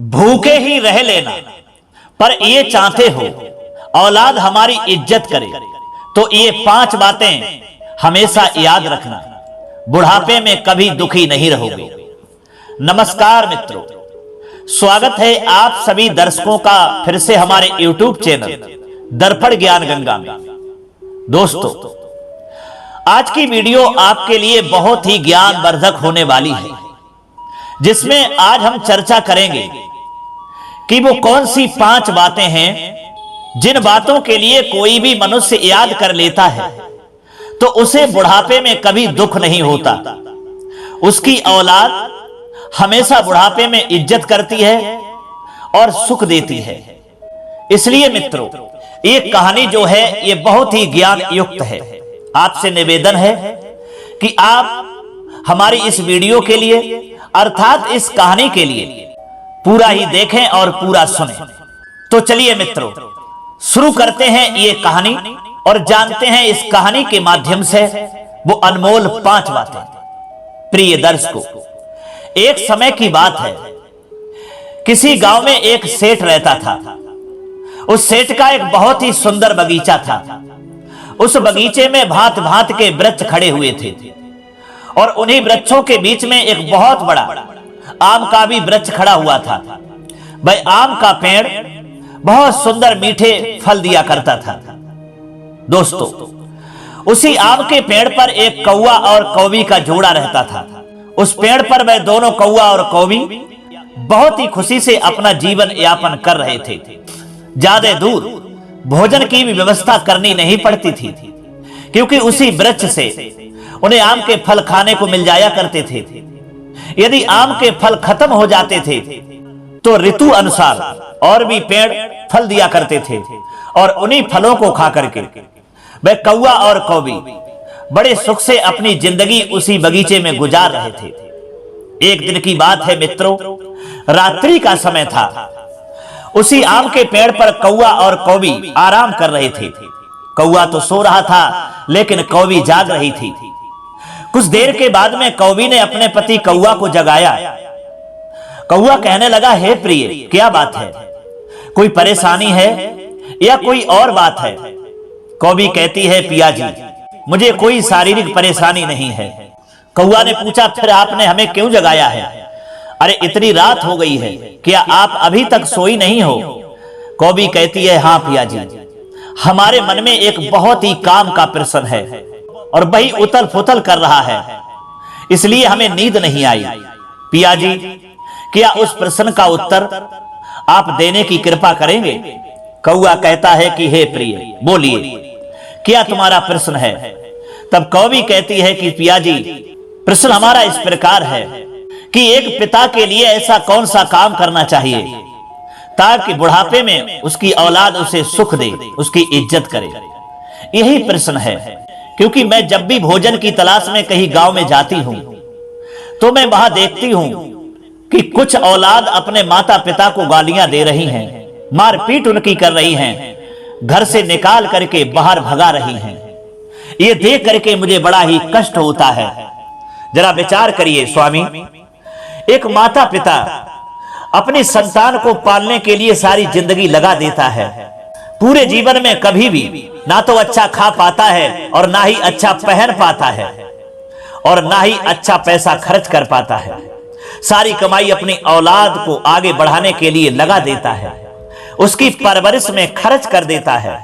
भूखे ही रह लेना, पर ये चाहते हो औलाद हमारी इज्जत करे, तो ये 5 बातें हमेशा याद रखना, बुढ़ापे में कभी दुखी नहीं रहोगे। नमस्कार मित्रों, स्वागत है आप सभी दर्शकों का फिर से हमारे YouTube चैनल दर्पण ज्ञान गंगा में। दोस्तों, आज की वीडियो आपके लिए बहुत ही ज्ञानवर्धक होने वाली है, जिसमें आज हम चर्चा करेंगे कि वो कौन सी 5 बातें हैं जिन बातों के लिए कोई भी मनुष्य याद कर लेता है तो उसे बुढ़ापे में कभी दुख नहीं होता। उसकी औलाद हमेशा बुढ़ापे में इज्जत करती है और सुख देती है। इसलिए मित्रों, ये कहानी जो है ये बहुत ही ज्ञान युक्त है। आपसे निवेदन है कि आप हमारी इस वीडियो के लिए अर्थात इस कहानी के लिए पूरा ही देखें और पूरा सुनें। तो चलिए मित्रों, शुरू करते हैं ये कहानी और जानते हैं इस कहानी के माध्यम से वो अनमोल 5 बातें। प्रिय दर्शकों, एक समय की बात है, किसी गांव में एक सेठ रहता था। उस सेठ का एक बहुत ही सुंदर बगीचा था। उस बगीचे में भांत भांत के वृक्ष खड़े हुए थे और उन्हीं वृक्षों के बीच में एक बहुत बड़ा आम का भी वृक्ष खड़ा हुआ था। वह आम का पेड़ बहुत सुंदर मीठे फल दिया करता था। दोस्तों, उसी आम के पेड़ पर एक कौवा और कौवी का जोड़ा रहता था। उस पेड़ पर वह दोनों कौवा और कौवी बहुत ही खुशी से अपना जीवन यापन कर रहे थे। ज्यादा दूर भोजन की भी व्यवस्था करनी नहीं पड़ती थी, क्योंकि उसी वृक्ष से उन्हें आम के फल खाने को मिल जाया करते थे। यदि आम के फल खत्म हो जाते थे तो ऋतु अनुसार और भी पेड़ फल दिया करते थे और उन्हीं फलों को खा करके वह कौवा और कौवी बड़े सुख से अपनी जिंदगी उसी बगीचे में गुजार रहे थे। एक दिन की बात है मित्रों, रात्रि का समय था। उसी आम के पेड़ पर कौवा और कौवी आराम कर रहे थे। कौवा तो सो रहा था, लेकिन कौवी जाग रही थी। कुछ देर के बाद में कौवी ने अपने पति कौवा को जगाया। कौवा कहने लगा, हे प्रिय, क्या बात है? कोई परेशानी है या कोई और बात है? कौवी कहती है, पिया जी, मुझे कोई शारीरिक परेशानी नहीं है। कौवा ने पूछा, फिर आपने हमें क्यों जगाया है? अरे इतनी रात हो गई है, क्या आप अभी तक सोई नहीं हो? कौवी कहती है, हाँ पिया जी, हमारे मन में एक बहुत ही काम का प्रश्न है और वही उथल पुथल कर रहा है, इसलिए हमें नींद नहीं आई। पिया जी, क्या उस प्रश्न का उत्तर आप देने की कृपा करेंगे? कौवा कहता है कि हे प्रिय, बोलिए, क्या तुम्हारा प्रश्न है? तब कौवी कहती है कि पिया जी, प्रश्न हमारा इस प्रकार है कि एक पिता के लिए ऐसा कौन सा काम करना चाहिए ताकि बुढ़ापे में उसकी औलाद उसे सुख दे, उसकी इज्जत करे। यही प्रश्न है, क्योंकि मैं जब भी भोजन की तलाश में कहीं गांव में जाती हूं तो मैं वहां देखती हूं कि कुछ औलाद अपने माता पिता को गालियां दे रही हैं, मारपीट उनकी कर रही हैं, घर से निकाल करके बाहर भगा रही हैं। ये देख करके मुझे बड़ा ही कष्ट होता है। जरा विचार करिए स्वामी, एक माता पिता अपनी संतान को पालने के लिए सारी जिंदगी लगा देता है। पूरे जीवन में कभी भी ना तो अच्छा खा पाता है और ना ही अच्छा पहन पाता है और ना ही अच्छा पैसा खर्च कर पाता है। सारी कमाई अपनी औलाद को आगे बढ़ाने के लिए लगा देता है, उसकी परवरिश में खर्च कर देता है,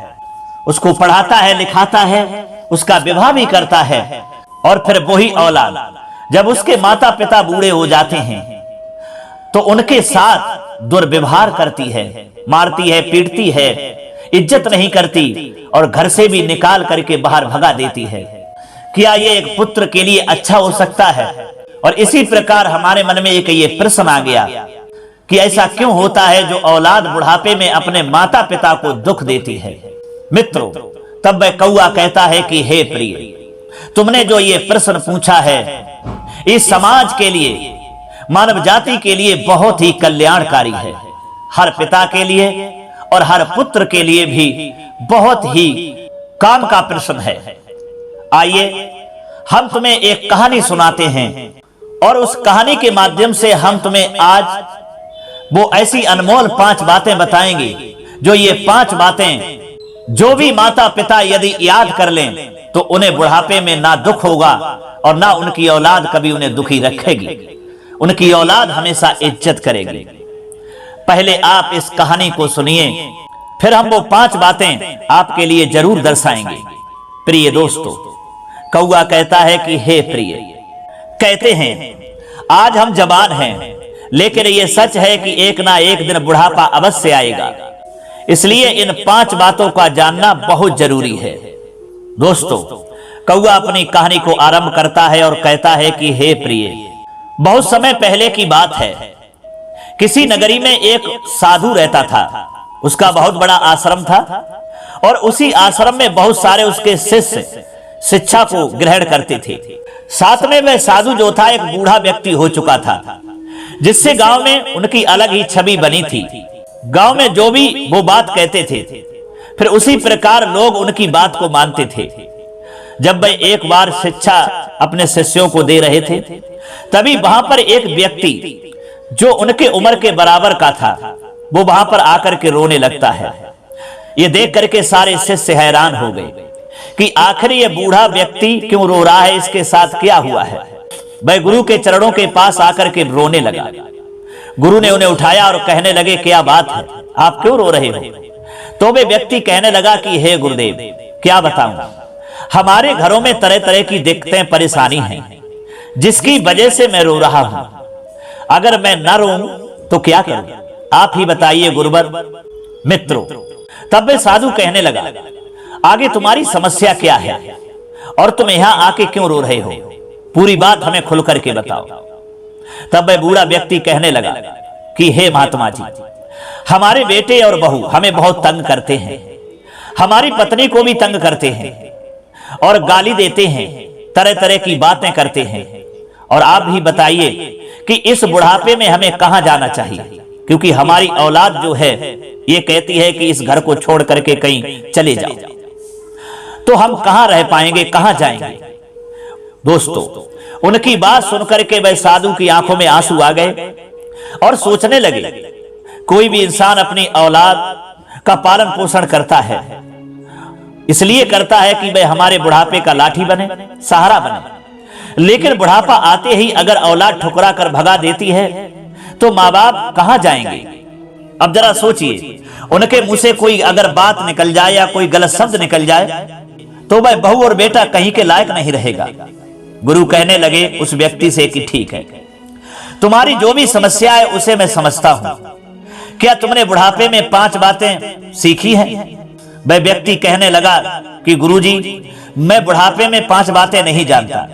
उसको पढ़ाता है, लिखाता है, उसका विवाह भी करता है। और फिर वही औलाद जब उसके माता पिता बूढ़े हो जाते हैं तो उनके साथ दुर्व्यवहार करती है, मारती है, पीटती है, इज्जत नहीं करती और घर से भी निकाल करके बाहर भगा देती है। क्या ये एक पुत्र के लिए अच्छा हो सकता है? और इसी प्रकार हमारे मन में एक ये प्रश्न आ गया कि ऐसा क्यों होता है जो औलाद बुढ़ापे में अपने माता पिता को दुख देती है। मित्रों, तब वह कौवा कहता है कि हे प्रिय, तुमने जो ये प्रश्न पूछा है इस समाज के लिए, मानव जाति के लिए बहुत ही कल्याणकारी है। हर पिता के लिए और हर पुत्र के लिए भी बहुत ही काम का प्रश्न है। आइए हम तुम्हें एक कहानी सुनाते हैं और उस कहानी के माध्यम से हम तुम्हें आज वो ऐसी अनमोल 5 बातें बताएंगे जो ये 5 बातें जो भी माता पिता यदि याद कर लें तो उन्हें बुढ़ापे में ना दुख होगा और ना उनकी औलाद कभी उन्हें दुखी रखेगी। उनकी औलाद हमेशा इज्जत करेगी। पहले आप इस कहानी को सुनिए, फिर हम वो 5 बातें आपके लिए जरूर दर्शाएंगे। प्रिय दोस्तों, कौआ कहता है कि हे प्रिय, कहते हैं आज हम जवान हैं, लेकिन ये सच है कि एक ना एक दिन बुढ़ापा अवश्य आएगा। इसलिए इन 5 बातों का जानना बहुत जरूरी है। दोस्तों, कौआ अपनी कहानी को आरंभ करता है और कहता है कि हे प्रिय, बहुत समय पहले की बात है। किसी नगरी में एक साधु रहता था। उसका बहुत बड़ा आश्रम था और उसी आश्रम में बहुत सारे उसके शिष्य शिक्षा को ग्रहण करते थे। साथ में वह साधु जो था एक बूढ़ा व्यक्ति हो चुका था, जिससे गांव में उनकी अलग ही छवि बनी थी। गांव में जो भी वो बात कहते थे, फिर उसी प्रकार लोग उनकी बात को मानते थे। जब वे एक बार शिक्षा अपने शिष्यों को दे रहे थे, तभी वहां पर एक व्यक्ति जो उनके उम्र के बराबर का था, वो वहां पर आकर के रोने लगता है। ये देख करके सारे शिष्य हैरान हो गए कि आखिर ये बूढ़ा व्यक्ति क्यों रो रहा है, इसके साथ क्या हुआ है। वह गुरु के चरणों के पास आकर के रोने लगा। गुरु ने उन्हें उठाया और कहने लगे, क्या बात है, आप क्यों रो रहे हो? तो वे व्यक्ति कहने लगा कि हे गुरुदेव, क्या बताऊं, हमारे घरों में तरह तरह की दिक्कतें परेशानी हैं, जिसकी वजह से मैं रो रहा हूं। अगर मैं न रोऊं तो क्या करूं, आप ही बताइए गुरुवर। मित्रों, तब वे साधु कहने लगा, आगे तुम्हारी समस्या क्या है और तुम यहां आके क्यों रो रहे हो, पूरी बात हमें खुल करके बताओ। तब वह बूढ़ा व्यक्ति कहने लगा कि हे महात्मा जी, हमारे बेटे और बहू हमें बहुत तंग करते हैं, हमारी पत्नी को भी तंग करते हैं और गाली देते हैं, तरह तरह की बातें करते हैं। और आप भी बताइए कि इस बुढ़ापे में हमें कहां जाना चाहिए, क्योंकि हमारी औलाद जो है ये कहती है कि इस घर को छोड़ करके कहीं चले जाओ, तो हम कहां रह पाएंगे, कहां जाएंगे। दोस्तों, उनकी बात सुनकर के वह साधु की आंखों में आंसू आ गए और सोचने लगे, कोई भी इंसान अपनी औलाद का पालन पोषण करता है, इसलिए करता है कि वह हमारे बुढ़ापे का लाठी बने, सहारा बने। लेकिन बुढ़ापा आते ही अगर औलाद ठुकरा कर भगा देती है तो माँ बाप कहां जाएंगे। अब जरा सोचिए, उनके मुंह से कोई अगर बात निकल जाए या कोई गलत शब्द निकल जाए तो वह बहू और बेटा कहीं के लायक नहीं रहेगा। गुरु कहने लगे उस व्यक्ति से कि ठीक है, तुम्हारी जो भी समस्या है उसे मैं समझता हूं। क्या तुमने बुढ़ापे में 5 बातें सीखी हैं? वह व्यक्ति कहने लगा कि गुरुजी, मैं बुढ़ापे में 5 बातें नहीं जानता।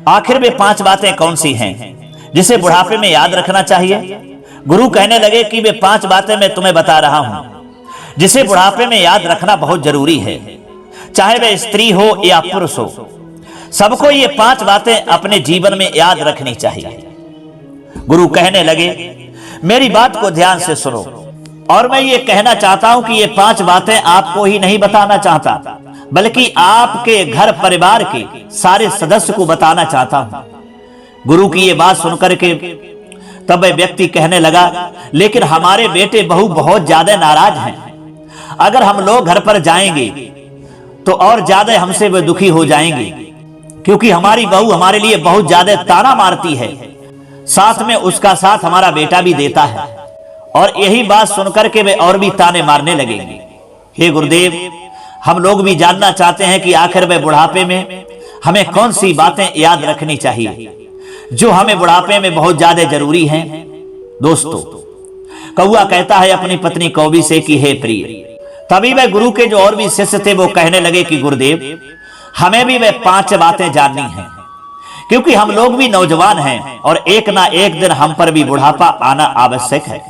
आखिर वे 5 बातें कौन सी हैं जिसे बुढ़ापे में याद रखना चाहिए? गुरु कहने लगे कि वे 5 बातें मैं तुम्हें बता रहा हूं, जिसे बुढ़ापे में याद रखना बहुत जरूरी है, चाहे वह स्त्री हो या पुरुष हो। सबको ये 5 बातें अपने जीवन में याद रखनी चाहिए। गुरु कहने लगे, मेरी बात को ध्यान से सुनो, और मैं ये कहना चाहता हूं कि ये 5 बातें आपको ही नहीं बताना चाहता, बल्कि आपके घर परिवार के सारे सदस्य को बताना चाहता हूं। गुरु की ये बात सुनकर के तब वह व्यक्ति कहने लगा, लेकिन हमारे बेटे बहू बहुत ज्यादा नाराज हैं। अगर हम लोग घर पर जाएंगे तो और ज्यादा हमसे वे दुखी हो जाएंगे, क्योंकि हमारी बहू हमारे लिए बहुत ज्यादा ताना मारती है, साथ में उसका साथ हमारा बेटा भी देता है। और यही बात सुनकर के वे और भी ताने मारने लगेंगे। हे गुरुदेव, हम लोग भी जानना चाहते हैं कि आखिर वे बुढ़ापे में हमें कौन सी बातें याद रखनी चाहिए जो हमें बुढ़ापे में बहुत ज्यादा जरूरी हैं। दोस्तों, कौआ कहता है अपनी पत्नी कौवी से कि हे प्रिय। तभी वह गुरु के जो और भी शिष्य थे वो कहने लगे कि गुरुदेव, हमें भी वे 5 बातें जाननी हैं, क्योंकि हम लोग भी नौजवान हैं और एक ना एक दिन हम पर भी बुढ़ापा आना आवश्यक है।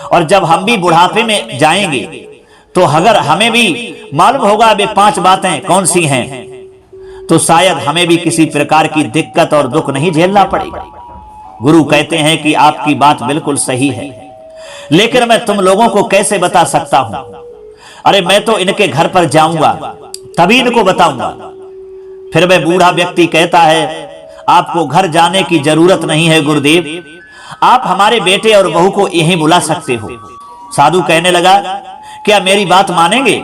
और जब हम भी बुढ़ापे में जाएंगे तो अगर हमें भी मालूम होगा वे 5 बातें कौन सी हैं, तो शायद हमें भी किसी प्रकार की दिक्कत और दुख नहीं झेलना पड़ेगा। गुरु कहते हैं कि आपकी बात बिल्कुल सही है, लेकिन मैं तुम लोगों को कैसे बता सकता हूं? अरे मैं तो इनके घर पर जाऊंगा, तभी इनको बताऊंगा। फिर वह बूढ़ा व्यक्ति कहता है, आपको घर जाने की जरूरत नहीं है गुरुदेव, आप हमारे बेटे और बहू को यहीं बुला सकते हो। साधु कहने लगा, क्या मेरी बात मानेंगे?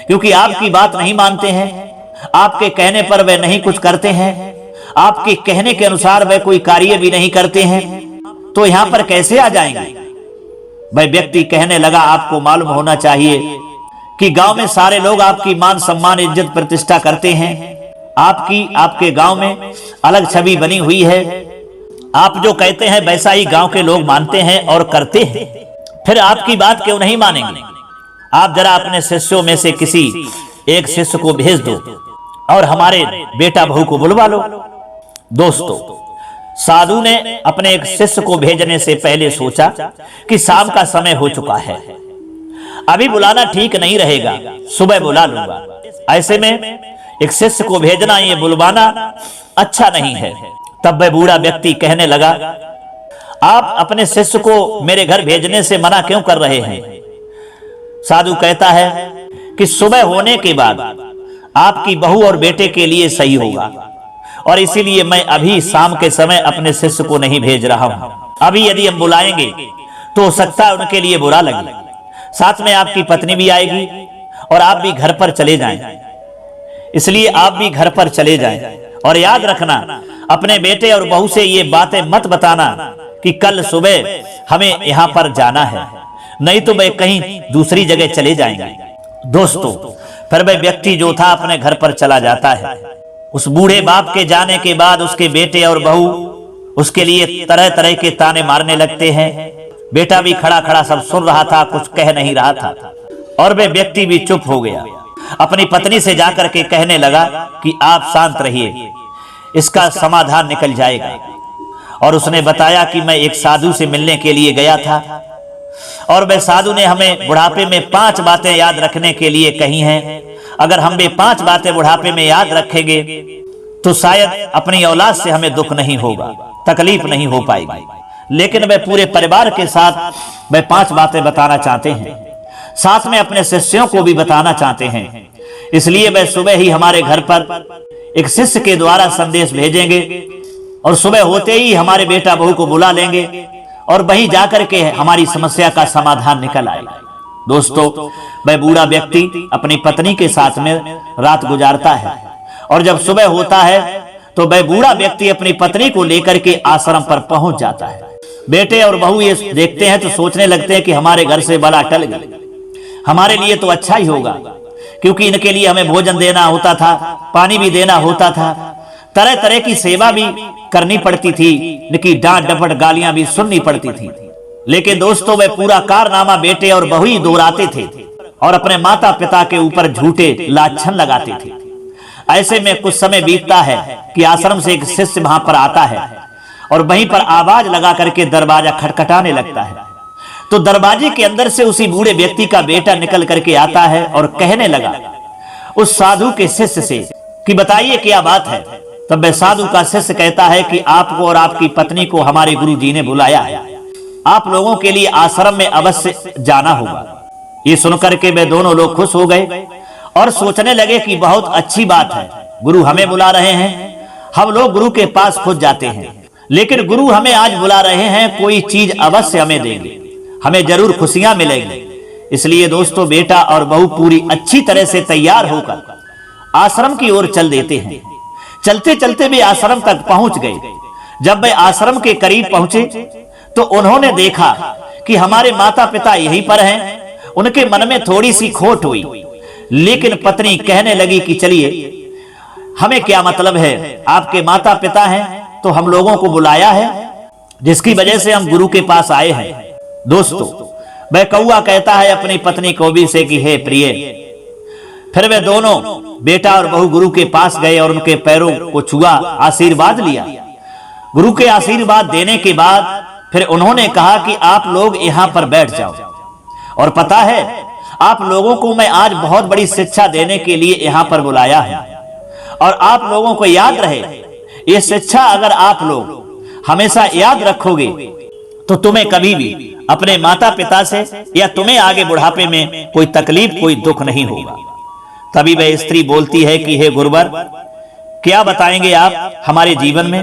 क्योंकि आपकी बात नहीं मानते हैं, आपके कहने पर वे नहीं कुछ करते हैं, आपके कहने के अनुसार वे कोई कार्य भी नहीं करते हैं, तो यहां पर कैसे आ जाएंगे? वह व्यक्ति कहने लगा, आपको मालूम होना चाहिए कि गांव में सारे लोग आपकी मान सम्मान इज्जत प्रतिष्ठा करते हैं। आपके गांव में अलग छवि बनी हुई है। आप जो कहते हैं वैसा ही गांव के लोग मानते हैं और करते हैं। फिर आपकी बात क्यों नहीं मानेंगे? आप जरा अपने शिष्यों में से किसी एक शिष्य को भेज दो और हमारे बेटा बहू को बुलवा लो। दोस्तों, साधु ने अपने एक शिष्य को भेजने से पहले सोचा कि शाम का समय हो चुका है, अभी बुलाना ठीक नहीं रहेगा, सुबह बुला लूंगा। ऐसे में एक शिष्य को भेजना, ये बुलवाना अच्छा नहीं है। तब वह बूढ़ा व्यक्ति कहने लगा, आप अपने शिष्य को मेरे घर भेजने से मना क्यों कर रहे हैं? साधु कहता है कि सुबह होने के बाद आपकी बहू और बेटे के लिए सही होगा, और इसीलिए मैं अभी शाम के समय अपने शिष्य को नहीं भेज रहा हूं। अभी यदि हम बुलाएंगे तो हो सकता है उनके लिए बुरा लगे, साथ में आपकी पत्नी भी आएगी और आप भी घर पर चले जाएं। इसलिए आप भी घर पर चले जाएं, और याद रखना, अपने बेटे और बहू से ये बातें मत बताना कि कल सुबह हमें यहां पर जाना है, नहीं तो वे कहीं दूसरी जगह चले जाएंगे। दोस्तों, फिर वह व्यक्ति जो था अपने घर पर चला जाता है। उस बूढ़े बाप के जाने के बाद उसके बेटे और बहू उसके लिए तरह तरह के ताने मारने लगते हैं। बेटा भी खड़ा खड़ा सब सुन रहा था, कुछ कह नहीं रहा था, और वह व्यक्ति भी चुप हो गया। अपनी पत्नी से जाकर के कहने लगा कि आप शांत रहिए, इसका समाधान निकल जाएगा। और उसने बताया कि मैं एक साधु से मिलने के लिए गया था, और वह साधु ने हमें बुढ़ापे में 5 बातें याद रखने के लिए कही हैं। अगर हम वे 5 बातें बुढ़ापे में याद रखेंगे तो शायद अपनी औलाद से हमें दुख नहीं होगा, तकलीफ नहीं हो पाएगी। लेकिन वह पूरे परिवार के साथ वह 5 बातें बताना चाहते हैं, साथ में अपने शिष्यों को भी बताना चाहते हैं। इसलिए वह सुबह ही हमारे घर पर एक शिष्य के द्वारा संदेश भेजेंगे, और सुबह होते ही हमारे बेटा बहू को बुला लेंगे, और वहीं जाकर के हमारी समस्या का समाधान निकल आएगा। दोस्तों, वह बूढ़ा व्यक्ति अपनी पत्नी के साथ में रात गुजारता है, और जब सुबह होता है तो वह बूढ़ा व्यक्ति अपनी पत्नी को लेकर के आश्रम पर पहुंच जाता है। बेटे और बहू ये देखते हैं तो सोचने लगते हैं कि हमारे घर से बला टल गई, हमारे लिए तो अच्छा ही होगा, क्योंकि इनके लिए हमें भोजन देना होता था, पानी भी देना होता था, तरह तरह की सेवा भी करनी पड़ती थी, इनकी डांट डपट गालियां भी सुननी पड़ती थी। लेकिन दोस्तों, वे पूरा कारनामा बेटे और बहू ही दोहराते थे और अपने माता पिता के ऊपर झूठे लाछन लगाते थे। ऐसे में कुछ समय बीतता है कि आश्रम से एक शिष्य वहां पर आता है, और वहीं पर आवाज लगा करके दरवाजा खटखटाने लगता है। तो दरवाजे के अंदर से उसी बूढ़े व्यक्ति का बेटा निकल करके आता है और कहने लगा उस साधु के शिष्य से कि बताइए क्या बात है। तब वह साधु का शिष्य कहता है कि आपको और आपकी पत्नी को हमारे गुरु जी ने बुलाया है, आप लोगों के लिए आश्रम में अवश्य जाना होगा। ये सुनकर के वे दोनों लोग खुश हो गए और सोचने लगे कि बहुत अच्छी बात है, गुरु हमें बुला रहे हैं, हम लोग गुरु के पास खुद जाते हैं, लेकिन गुरु हमें आज बुला रहे हैं, कोई चीज अवश्य हमें देंगे, हमें जरूर खुशियां मिलेंगी। इसलिए दोस्तों, बेटा और बहू पूरी अच्छी तरह से तैयार होकर आश्रम की ओर चल देते हैं। चलते चलते वे आश्रम तक पहुंच गए। जब वे आश्रम के करीब पहुंचे तो उन्होंने देखा कि हमारे माता पिता यहीं पर हैं। उनके मन में थोड़ी सी खोट हुई, लेकिन पत्नी कहने लगी कि चलिए, हमें क्या मतलब है, आपके माता पिता हैं तो हम लोगों को बुलाया है, जिसकी वजह से हम गुरु के पास आए हैं। दोस्तों, वह कौआ कहता है अपनी पत्नी कौवी से कि हे प्रिय। फिर वे दोनों बेटा और बहू गुरु के पास गए और उनके पैरों को छुआ, आशीर्वाद लिया। गुरु के आशीर्वाद देने के बाद फिर उन्होंने कहा कि आप लोग यहां पर बैठ जाओ, और पता है आप लोगों को मैं आज बहुत बड़ी शिक्षा देने के लिए यहां पर बुलाया है, और आप लोगों को याद रहे ये शिक्षा अगर आप लोग हमेशा याद रखोगे तो तुम्हें कभी भी अपने माता पिता से या तुम्हें आगे बुढ़ापे में कोई तकलीफ, कोई दुख नहीं होगा। तभी वह स्त्री बोलती है कि हे गुरुवर, क्या बताएंगे आप हमारे जीवन में,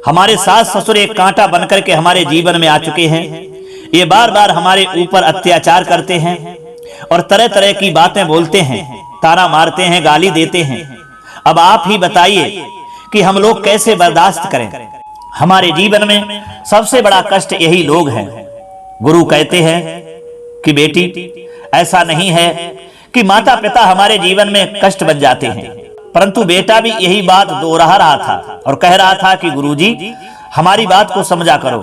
हमारे सास ससुर एक कांटा बनकर के हमारे जीवन में आ चुके हैं। ये बार बार हमारे ऊपर अत्याचार करते हैं और तरह तरह की बातें बोलते हैं, ताना मारते हैं, गाली देते हैं। अब आप ही बताइए कि हम लोग कैसे बर्दाश्त करें। हमारे जीवन में सबसे बड़ा कष्ट यही लोग हैं। गुरु कहते हैं कि बेटी, ऐसा नहीं है कि माता पिता हमारे जीवन में कष्ट बन जाते हैं, परंतु बेटा भी यही बात दोहरा रहा था और कह रहा था कि गुरुजी, हमारी बात को समझा करो,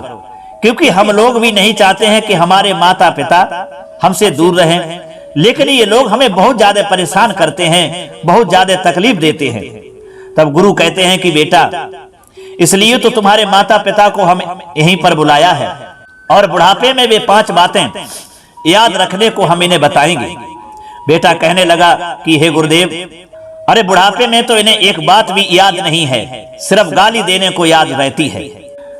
क्योंकि हम लोग भी नहीं चाहते हैं कि हमारे माता पिता हमसे दूर रहें, लेकिन ये लोग हमें बहुत ज्यादा परेशान करते हैं, बहुत ज्यादा तकलीफ देते हैं। तब गुरु कहते हैं कि बेटा, इसलिए तो तुम्हारे माता पिता को हम यहीं पर बुलाया है और बुढ़ापे में वे 5 बातें याद रखने को हम इन्हें बताएंगे। बेटा कहने लगा कि हे गुरुदेव, अरे बुढ़ापे में तो इन्हें एक बात भी याद नहीं है, सिर्फ गाली देने को याद रहती है।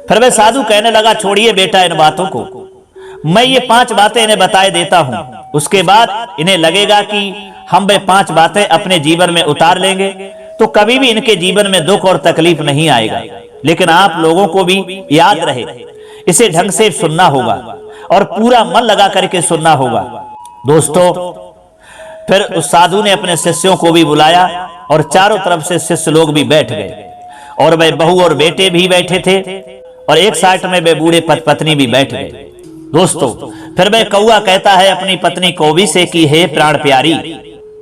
फिर वह साधु कहने लगा, छोड़िए बेटा इन बातों को, मैं ये 5 बातें इन्हें बताए देता हूं, उसके बाद इन्हें लगेगा कि हम वे 5 बातें अपने जीवन में उतार लेंगे तो कभी भी इनके जीवन में दुख और तकलीफ नहीं आएगा। लेकिन आप लोगों को भी याद रहे, इसे ढंग से सुनना होगा और पूरा मन लगा करके सुनना होगा। दोस्तों, फिर उस साधु ने अपने शिष्यों को भी बुलाया और चारों तरफ से शिष्य लोग भी बैठ गए और वे बहू और बेटे भी बैठे थे और एक साइड में वे बूढ़े पत्नी भी बैठ गए। दोस्तों, फिर वह कौआ कहता है अपनी पत्नी कौवी से कि हे प्राण प्यारी,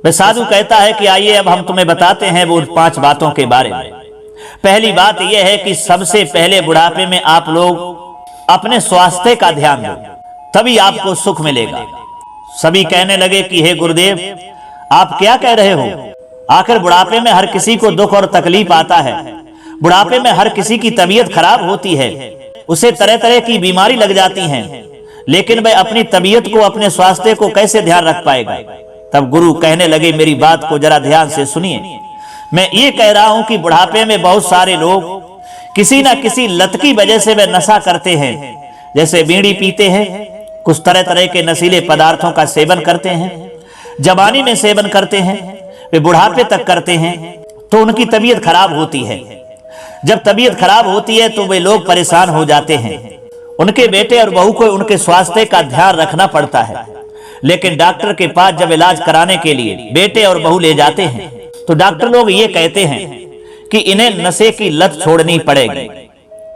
वह साधु कहता है कि आइए अब हम तुम्हें बताते हैं वो 5 बातों के बारे में। पहली बात यह है कि सबसे पहले बुढ़ापे में आप लोग अपने स्वास्थ्य का ध्यान दो, तभी आपको सुख मिलेगा। सभी कहने लगे कि हे गुरुदेव, आप क्या कह रहे हो? आखिर बुढ़ापे में हर किसी को दुख और तकलीफ आता है, बुढ़ापे में हर किसी की तबीयत खराब होती है, उसे तरह तरह की बीमारी लग जाती हैं, लेकिन वह अपनी तबीयत को, अपने स्वास्थ्य को कैसे ध्यान रख पाएगा? तब गुरु कहने लगे, मेरी बात को जरा ध्यान से सुनिए। मैं ये कह रहा हूं कि बुढ़ापे में बहुत सारे लोग किसी न किसी लत की वजह से वे नशा करते हैं, जैसे बीड़ी पीते हैं, कुछ तरह तरह के नशीले पदार्थों का सेवन करते हैं, जवानी में सेवन करते हैं, वे बुढ़ापे तक करते हैं, तो उनकी तबीयत खराब होती है। जब तबीयत खराब होती है तो वे लोग परेशान हो जाते हैं। उनके बेटे और बहू को उनके स्वास्थ्य का ध्यान रखना पड़ता है, लेकिन डॉक्टर के पास जब इलाज कराने के लिए बेटे और बहू ले जाते हैं तो डॉक्टर लोग ये कहते हैं कि इन्हें नशे की लत छोड़नी पड़ेगी,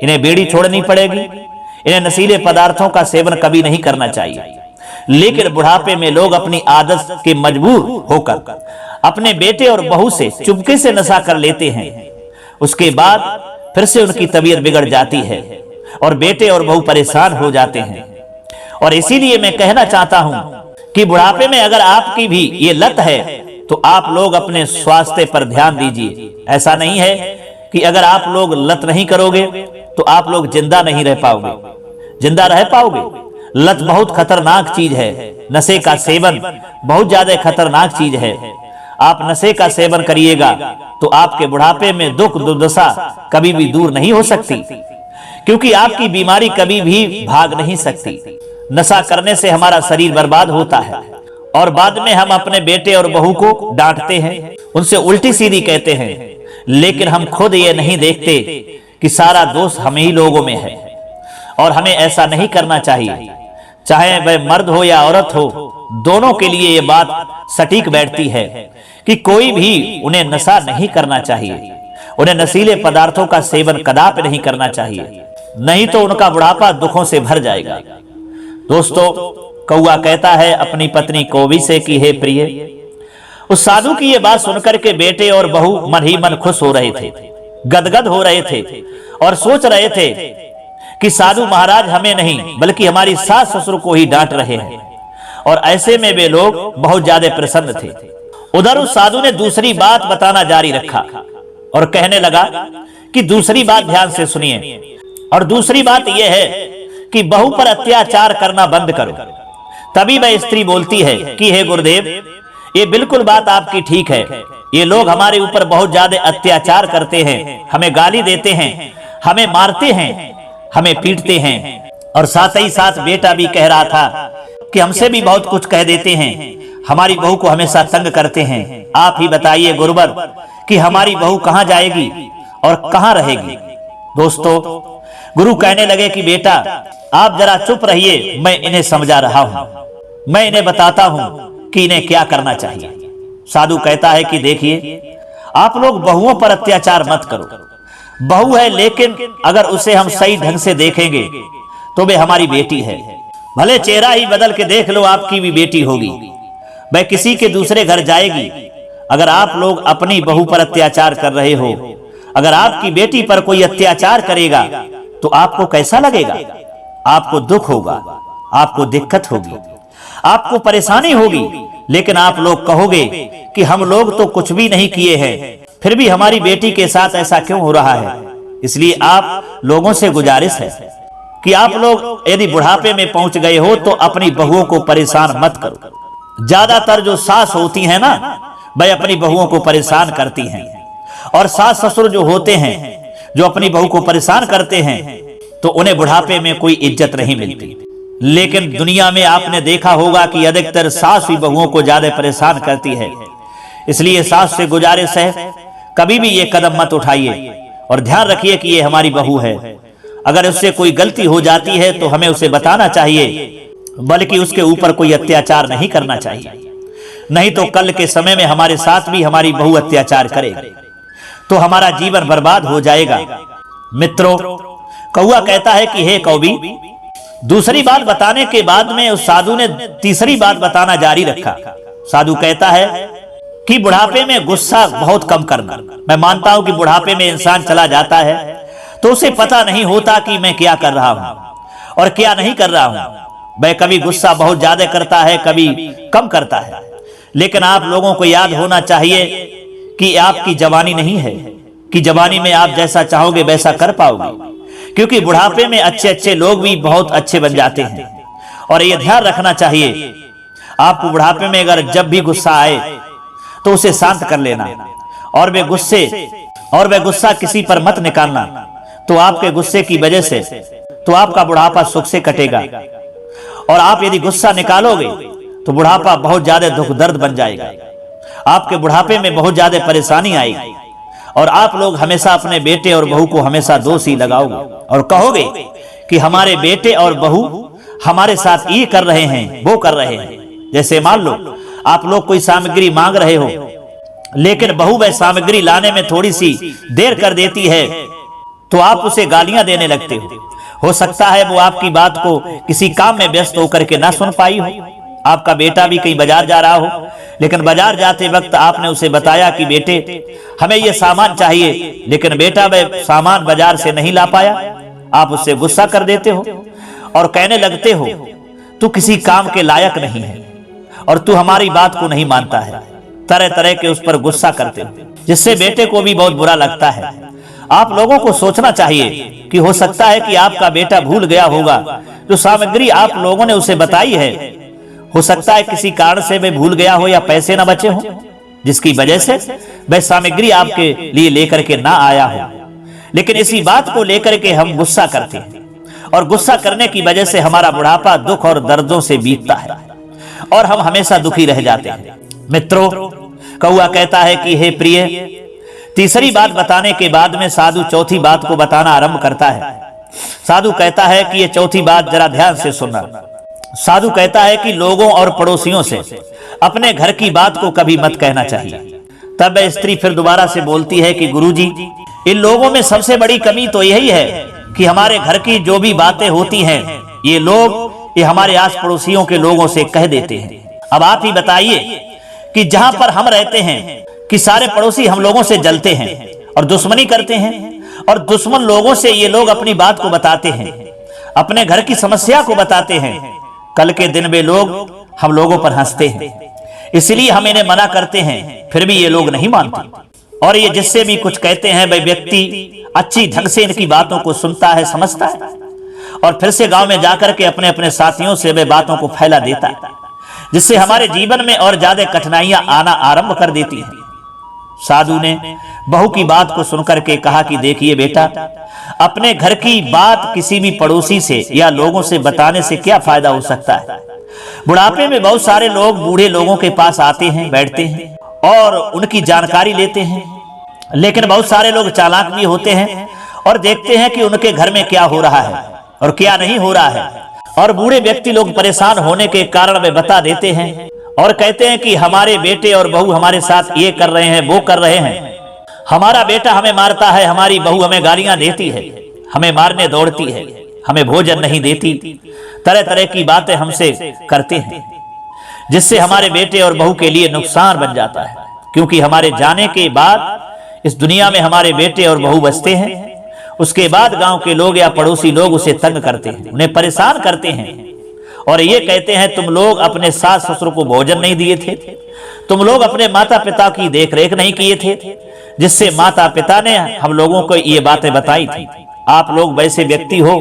इन्हें बीड़ी छोड़नी पड़ेगी, इन्हें नशीले पदार्थों का सेवन कभी नहीं करना चाहिए। लेकिन बुढ़ापे में लोग अपनी आदत के मजबूर होकर अपने बेटे और बहू से चुपके से नशा कर लेते हैं। उसके बाद फिर से उनकी तबीयत बिगड़ जाती है और बेटे और बहू परेशान हो जाते हैं। और इसीलिए मैं कहना चाहता हूं कि बुढ़ापे में अगर आपकी भी ये लत है तो आप लोग अपने स्वास्थ्य पर ध्यान दीजिए। ऐसा नहीं है कि अगर आप लोग लत नहीं करोगे तो आप लोग जिंदा नहीं रह पाओगे, जिंदा रह पाओगे। लत बहुत खतरनाक चीज है, नशे का सेवन बहुत ज्यादा खतरनाक चीज है। आप नशे का सेवन करिएगा तो आपके बुढ़ापे में दुख दुर्दशा कभी भी दूर नहीं हो सकती, क्योंकि आपकी बीमारी कभी भी भाग नहीं सकती। नशा करने से हमारा शरीर बर्बाद होता है और बाद में हम अपने बेटे और बहू को डांटते हैं, उनसे उल्टी सीधी कहते हैं, लेकिन हम खुद ये नहीं देखते कि सारा दोष हम ही लोगों में है। और हमें ऐसा नहीं करना चाहिए, चाहे वह मर्द हो या औरत हो, दोनों के लिए ये बात सटीक बैठती है कि कोई भी उन्हें नशा नहीं करना चाहिए, उन्हें नशीले पदार्थों का सेवन कदापि नहीं करना चाहिए, नहीं तो उनका बुढ़ापा दुखों से भर जाएगा। दोस्तों, कौआ कहता है अपनी पत्नी कौवी से कि हे प्रिय, उस साधु की ये बात सुनकर के बेटे और बहू मन ही मन खुश हो रहे थे, गदगद हो रहे थे और सोच रहे थे कि साधु महाराज हमें नहीं बल्कि हमारी सास ससुर को ही डांट रहे हैं। और ऐसे में वे लोग बहुत ज्यादा प्रसन्न थे। उधर उस साधु ने दूसरी बात बताना जारी रखा और कहने लगा कि दूसरी बात ध्यान से सुनिए, और दूसरी बात यह है कि बहू पर अत्याचार करना बंद करो। तभी वह स्त्री बोलती है कि हे गुरुदेव, ये बिल्कुल बात आपकी ठीक है, ये लोग हमारे ऊपर बहुत ज्यादा अत्याचार करते हैं, हमें गाली देते हैं, हमें मारते हैं, हमें पीटते हैं। और साथ ही साथ बेटा भी कह रहा था कि हमसे भी बहुत कुछ कह देते हैं, हमारी बहू को हमेशा तंग करते हैं। आप ही बताइए गुरुवर कि हमारी बहू कहां जाएगी और कहां रहेगी? दोस्तों, गुरु कहने लगे कि बेटा आप जरा चुप रहिए, मैं इन्हें समझा रहा हूं, मैं इन्हें बताता हूं कि इन्हें क्या करना चाहिए। साधु कहता है कि देखिए, आप लोग बहुओं पर अत्याचार मत करो। बहू है, लेकिन अगर उसे हम सही ढंग से देखेंगे तो वे हमारी बेटी है। भले चेहरा ही बदल के देख लो, आपकी भी बेटी होगी। वह किसी के दूसरे घर जाएगी। अगर आप लोग अपनी बहू पर अत्याचार कर रहे हो, अगर आपकी बेटी पर कोई अत्याचार करेगा तो आपको कैसा लगेगा? आपको दुख होगा, आपको दिक्कत होगी, आपको परेशानी होगी। लेकिन आप लोग कहोगे कि हम लोग तो कुछ भी नहीं किए हैं, फिर भी हमारी बेटी के साथ ऐसा क्यों हो रहा है? इसलिए आप लोगों से गुजारिश है कि आप लोग यदि बुढ़ापे में पहुंच गए हो तो अपनी बहुओं को परेशान मत करो। ज्यादातर जो सास होती है ना, वह अपनी बहुओं को परेशान करती हैं। और सास ससुर जो होते हैं, जो अपनी बहू को परेशान करते हैं, तो उन्हें बुढ़ापे में कोई इज्जत नहीं मिलती। लेकिन दुनिया में आपने देखा होगा कि अधिकतर सास ही बहुओं को ज्यादा परेशान करती है। इसलिए सास से गुजारिश है, कभी भी ये कदम मत उठाइए और ध्यान रखिए कि ये हमारी बहू है। अगर उससे कोई गलती हो जाती है तो हमें उसे बताना चाहिए, बल्कि उसके ऊपर कोई अत्याचार नहीं करना चाहिए। नहीं तो कल के समय में हमारे साथ भी हमारी बहू अत्याचार करेगी तो हमारा जीवन बर्बाद हो जाएगा। मित्रों, कौआ कहता है कि हे कौवी, दूसरी बात बताने के बाद में उस साधु ने तीसरी बात बताना जारी रखा। साधु कहता है कि बुढ़ापे में गुस्सा बहुत कम करना। मैं मानता हूं कि बुढ़ापे में इंसान चला जाता है तो उसे पता नहीं होता कि मैं क्या कर रहा हूं और क्या नहीं कर रहा हूं। वह कभी गुस्सा बहुत ज्यादा करता है, कभी कम करता है। लेकिन आप लोगों को याद होना चाहिए कि आपकी जवानी नहीं है कि जवानी में आप जैसा चाहोगे वैसा कर पाओगे, क्योंकि बुढ़ापे में अच्छे अच्छे लोग भी बहुत अच्छे बन जाते हैं। और ये ध्यान रखना चाहिए, आपको बुढ़ापे में अगर जब भी गुस्सा आए तो उसे शांत कर लेना, और वे गुस्सा किसी पर मत निकालना। तो आपके गुस्से की वजह से तो आपका बुढ़ापा सुख से कटेगा। और आप यदि गुस्सा निकालोगे तो बुढ़ापा बहुत ज्यादा दुख दर्द बन जाएगा। आपके बुढ़ापे में बहुत ज्यादा परेशानी आएगी और आप लोग हमेशा अपने बेटे और बहू को हमेशा दोषी लगाओगे और कहोगे कि हमारे बेटे और बहू हमारे साथ ये कर रहे हैं, वो कर रहे हैं। जैसे मान लो आप लोग कोई सामग्री मांग रहे हो, लेकिन बहू वह सामग्री लाने में थोड़ी सी देर कर देती है तो आप उसे गालियां देने लगते हो सकता है वो आपकी बात को किसी काम में व्यस्त होकर के ना सुन पाई हो। आपका बेटा भी कहीं बाजार जा रहा हो, लेकिन बाजार जाते वक्त आपने उसे बताया कि बेटे हमें ये सामान चाहिए, लेकिन बेटा वह सामान बाजार से नहीं ला पाया। आप उससे गुस्सा कर देते हो और कहने लगते हो तू किसी काम के लायक नहीं है और तू हमारी बात को नहीं मानता है। तरह तरह के उस पर गुस्सा करते हो, जिससे बेटे को भी बहुत बुरा लगता है। आप लोगों को सोचना चाहिए कि हो सकता है कि आपका बेटा भूल गया होगा जो सामग्री आप लोगों ने उसे बताई है। हो सकता है किसी कारण से वह भूल गया हो या पैसे न बचे हो, जिसकी वजह से वह सामग्री आपके लिए लेकर के ना आया हो। लेकिन इसी बात को लेकर के हम गुस्सा करते हैं और गुस्सा करने की वजह से हमारा बुढ़ापा दुख और दर्दों से बीतता है और हम हमेशा दुखी रह जाते हैं। मित्रों, कौआ कहता है कि हे प्रिय, तीसरी बात बताने के बाद में साधु चौथी बात को बताना आरंभ करता है। साधु कहता है कि ये चौथी बात जरा ध्यान से सुनना। साधु कहता है कि लोगों और पड़ोसियों से अपने घर की बात को कभी मत कहना चाहिए। तब वह स्त्री फिर दोबारा से बोलती है कि गुरुजी, इन लोगों में सबसे बड़ी कमी तो यही है कि हमारे घर की जो भी बातें होती हैं ये हमारे आस पड़ोसियों के लोगों से कह देते हैं। अब आप ही बताइए कि जहां पर हम रहते हैं कि सारे पड़ोसी हम लोगों से जलते हैं और दुश्मनी करते हैं, और दुश्मन लोगों से ये लोग अपनी बात को बताते हैं, अपने घर की समस्या को बताते हैं। कल के दिन वे लोग हम लोगों पर हंसते हैं, इसलिए हम इन्हें मना करते हैं, फिर भी ये लोग नहीं मानते। और ये जिससे भी कुछ कहते हैं वह व्यक्ति अच्छी ढंग से इनकी बातों को सुनता है, समझता है और फिर से गांव में जाकर के अपने अपने साथियों से वे बातों को फैला देता है, जिससे हमारे जीवन में और ज्यादा कठिनाइयां आना आरंभ कर देती हैं। साधु ने बहू की बात को सुनकर के कहा कि देखिए बेटा, अपने घर की बात किसी भी पड़ोसी से या लोगों से बताने से क्या फायदा हो सकता है। बुढ़ापे में बहुत सारे लोग बूढ़े लोगों के पास आते हैं, बैठते हैं और उनकी जानकारी लेते हैं, लेकिन बहुत सारे लोग चालाक भी होते हैं और देखते हैं कि उनके घर में क्या हो रहा है और क्या नहीं हो रहा है। और बूढ़े व्यक्ति लोग परेशान होने के कारण वे बता देते हैं और कहते हैं कि हमारे बेटे और बहू हमारे साथ ये कर रहे हैं, वो कर रहे हैं, हमारा बेटा हमें मारता है, हमारी बहू हमें गालियां देती है, हमें मारने दौड़ती है, हमें भोजन नहीं देती, तरह तरह की बातें हमसे करते हैं, जिससे हमारे बेटे और बहू के लिए नुकसान बन जाता है। क्योंकि हमारे जाने के बाद इस दुनिया में हमारे बेटे और बहू बसते हैं, उसके बाद गांव के लोग या पड़ोसी लोग उसे तंग करते हैं, उन्हें परेशान करते हैं और ये कहते हैं तुम लोग अपने सास ससुर को भोजन नहीं दिए थे, तुम लोग अपने माता पिता की देखरेख नहीं किए थे, जिससे माता पिता ने हम लोगों को ये बातें बताई थी। आप लोग वैसे व्यक्ति हो,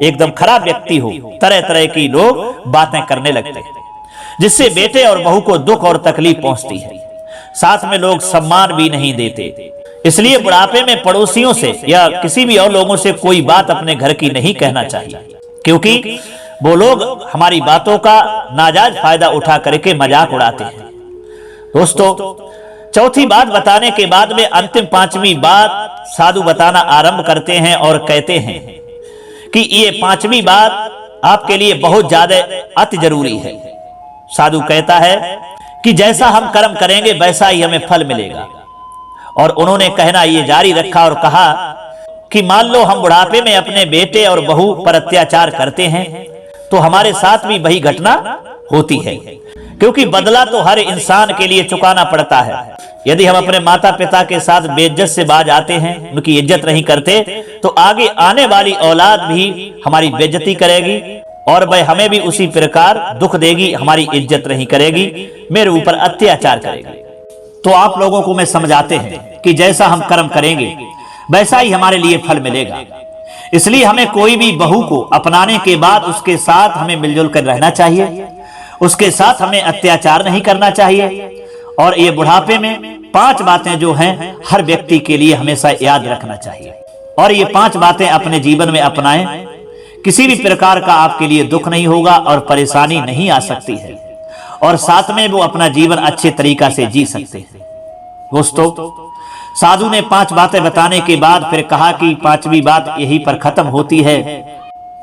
एकदम खराब व्यक्ति हो, तरह तरह की लोग बातें करने लगते हैं, जिससे बेटे और बहू को दुख और तकलीफ पहुंचती है। साथ में लोग सम्मान भी नहीं देते। इसलिए बुढ़ापे में पड़ोसियों से या किसी भी और लोगों से कोई बात अपने घर की नहीं कहना चाहिए, क्योंकि वो लोग हमारी बातों का नाजायज फायदा उठा करके मजाक उड़ाते हैं। दोस्तों, चौथी बात बताने के बाद में अंतिम पांचवी बात साधु बताना आरंभ करते हैं और कहते हैं कि ये पांचवी बात आपके लिए बहुत ज्यादा अति जरूरी है। साधु कहता है कि जैसा हम कर्म करेंगे वैसा ही हमें फल मिलेगा। और उन्होंने कहना ये जारी रखा और कहा कि मान लो हम बुढ़ापे में अपने बेटे और बहू पर अत्याचार करते हैं तो हमारे साथ भी वही घटना होती है, क्योंकि बदला तो हर इंसान के लिए चुकाना पड़ता है। यदि हम अपने माता पिता के साथ बेइज्जत से बाज आते हैं, उनकी इज्जत नहीं करते, तो आगे आने वाली औलाद भी हमारी बेइज्जती करेगी और वह हमें भी उसी प्रकार दुख देगी, हमारी इज्जत नहीं करेगी, मेरे ऊपर अत्याचार करेगी। तो आप लोगों को मैं समझाते हैं कि जैसा हम कर्म करेंगे वैसा ही हमारे लिए फल मिलेगा। इसलिए हमें कोई भी बहू को अपनाने के बाद उसके साथ हमें मिलजुल कर रहना चाहिए, उसके साथ हमें अत्याचार नहीं करना चाहिए। और ये बुढ़ापे में 5 बातें जो हैं हर व्यक्ति के लिए हमेशा याद रखना चाहिए और ये 5 बातें अपने जीवन में अपनाएं। किसी भी प्रकार का आपके लिए दुख नहीं होगा और परेशानी नहीं आ सकती है और साथ में वो अपना जीवन अच्छे तरीका से जी सकते हैं। दोस्तों, साधु ने 5 बातें बताने के बाद फिर कहा कि 5वीं बात यहीं पर खत्म होती है।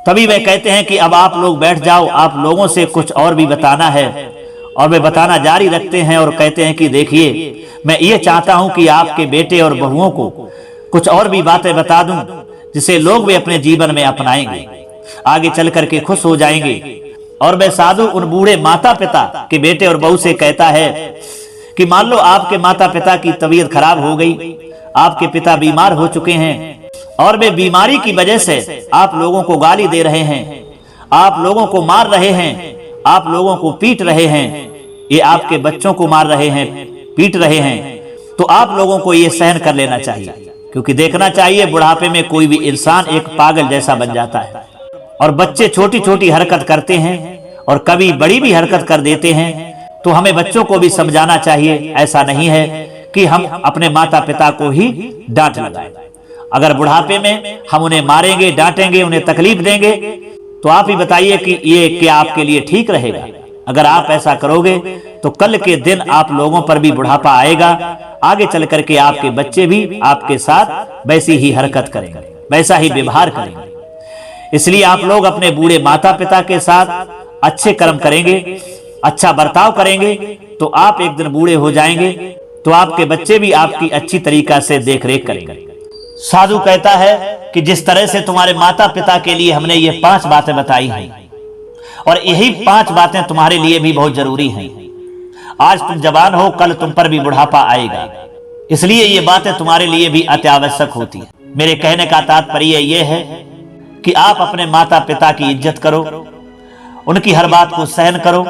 तभी वे कहते हैं कि अब आप लोग बैठ जाओ, आप लोगों से कुछ और भी बताना है। और वे बताना जारी रखते हैं और कहते हैं कि देखिए, मैं ये चाहता हूं कि आपके बेटे और बहुओं को कुछ और भी बातें बता दूं, जिसे लोग वे अपने जीवन में अपनाएंगे, आगे चल करके खुश हो जाएंगे। और वह साधु उन बूढ़े माता पिता के बेटे और बहू से कहता है कि मान लो आपके माता पिता की तबीयत खराब हो गई, आपके पिता बीमार हो चुके हैं और वे बीमारी की वजह से आप लोगों को गाली दे रहे हैं, आप लोगों को मार रहे हैं, आप लोगों को पीट रहे हैं, ये आपके बच्चों को मार रहे हैं, पीट रहे हैं, तो आप लोगों को ये सहन कर लेना चाहिए। क्योंकि देखना चाहिए बुढ़ापे में कोई भी इंसान एक पागल जैसा बन जाता है और बच्चे छोटी छोटी हरकत करते हैं और कभी बड़ी भी हरकत कर देते हैं। तो हमें बच्चों को भी समझाना चाहिए, ऐसा नहीं है कि हम अपने माता पिता को ही डांट लगाएं। अगर बुढ़ापे में हम उन्हें मारेंगे, डांटेंगे, उन्हें तकलीफ देंगे, तो आप ही बताइए कि ये क्या आपके लिए ठीक रहेगा? अगर आप ऐसा करोगे तो कल के दिन आप लोगों पर भी बुढ़ापा आएगा, आगे चल करके आपके बच्चे भी आपके साथ वैसी ही हरकत करेंगे, वैसा ही व्यवहार करेंगे। इसलिए आप लोग अपने बूढ़े माता पिता के साथ अच्छे कर्म करेंगे, अच्छा बर्ताव करेंगे, तो आप एक दिन बूढ़े हो जाएंगे तो आपके बच्चे भी आपकी अच्छी तरीका से देखरेख करेंगे। साधु कहता है कि जिस तरह से तुम्हारे माता पिता के लिए हमने ये 5 बातें बताई हैं और यही 5 बातें तुम्हारे लिए भी बहुत जरूरी हैं। आज तुम जवान हो, कल तुम पर भी बुढ़ापा आएगा, इसलिए ये बातें तुम्हारे लिए भी अत्यावश्यक होती है। मेरे कहने का तात्पर्य यह है कि आप अपने माता पिता की इज्जत करो, उनकी हर बात को सहन करो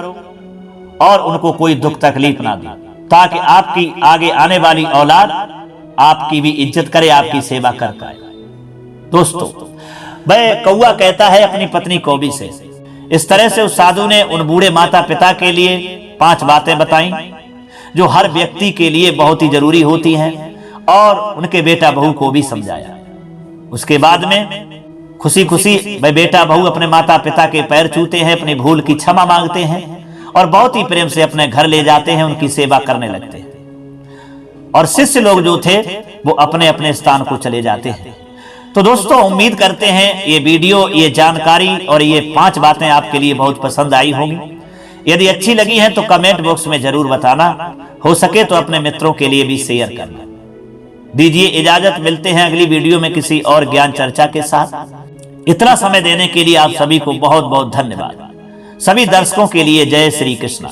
और उनको कोई दुख तकलीफ ना दे, ताकि आपकी आगे आने वाली औलाद आपकी भी इज्जत करे, आपकी सेवा कर पाए। दोस्तों, वह कौआ कहता है अपनी पत्नी कौवी से। इस तरह से उस साधु ने उन बूढ़े माता पिता के लिए 5 बातें बताई जो हर व्यक्ति के लिए बहुत ही जरूरी होती हैं और उनके बेटा बहू को भी समझाया। उसके बाद में खुशी खुशी वह बेटा बहू अपने माता पिता के पैर छूते हैं, अपनी भूल की क्षमा मांगते हैं और बहुत ही प्रेम से अपने घर ले जाते हैं, उनकी सेवा करने लगते हैं। और शिष्य लोग जो थे वो अपने अपने स्थान को चले जाते हैं। तो दोस्तों उम्मीद करते हैं ये वीडियो, ये जानकारी और ये 5 बातें आपके लिए बहुत पसंद आई होंगी। यदि अच्छी लगी है तो कमेंट बॉक्स में जरूर बताना, हो सके तो अपने मित्रों के लिए भी शेयर करना। दीजिए इजाजत, मिलते हैं अगली वीडियो में किसी और ज्ञान चर्चा के साथ। इतना समय देने के लिए आप सभी को बहुत बहुत धन्यवाद। सभी दर्शकों के लिए जय श्री कृष्ण।